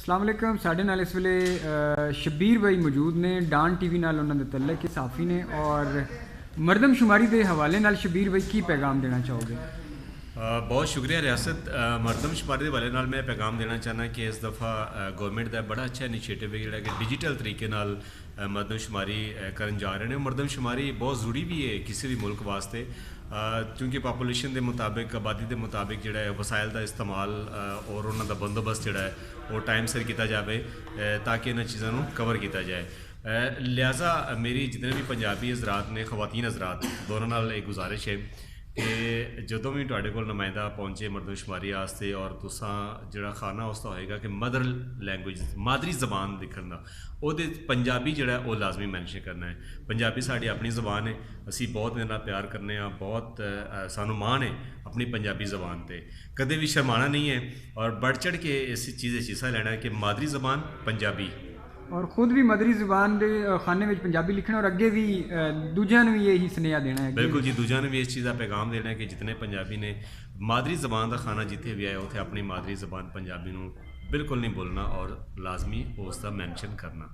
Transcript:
अस्सलाम वालेकुम। साढ़े नाल इस वेले शब्बीर भाई मौजूद ने। डान टीवी नाल उन्होंने तल्लक के साफ़ी ने और मरदमशुमारी के हवाले नाल शब्बीर भाई की पैगाम देना चाहोगे? बहुत शुक्रिया रियासत। मरदमशुमारी के हवाले नाल मैं पैगाम देना चाहना कि इस दफ़ा गौरमेंट का बड़ा अच्छा इनिशिएटिव है जोड़ा कि डिजिटल तरीके नाल मरदमशुमारी करन जा रहे हैं। मरदमशुमारी बहुत ज़रूरी भी है किसी भी मुल्क वास्ते, क्योंकि पापूलेशन के मुताबिक, आबादी के मुताबिक जोड़ा है वसाइल का इस्तेमाल और उन्होंने बंदोबस्त जोड़ा है वो टाइम सिर किया जाए ताकि इन्होंने चीज़ों को कवर किया जाए। लिहाजा मेरी जितने भी पंजाबी हज़रात ने, ख़वातीन हज़रात दोनों नाल एक गुजारिश है कि जदों भी तुहाडे कोल नुमाइंदा पहुँचे मरदमशुमारी वास्ते और तुसां जिहड़ा खाना उसका होएगा कि मदर लैंग्वेज मादरी जबान लिखण दा ओहदे पंजाबी जिहड़ा है ओह लाजमी मैंशन करना है। पंजाबी साडी अपनी जबान है, असी बहुत इहदे नाल प्यार करने हाँ, बहुत सानू मान है अपनी पंजाबी जबान ते, कदे भी शर्माना नहीं है और बढ़ चढ़ के इस चीज़ हिस्सा लेना है कि मादरी जबान पंजाबी और खुद भी मदरी जुबान के खाने में पंजाबी लिखना और अगे भी दूजिया भी यही स्नेहा देना है। बिल्कुल जी, दूजिया ने भी इस चीज़ का पैगाम देना है कि जितने पंजाबी ने मादरी जबान का खाना जिथे भी आया उसे अपनी मादरी जबान पंजाबी को बिल्कुल नहीं बोलना और लाजमी उसका मैंशन करना।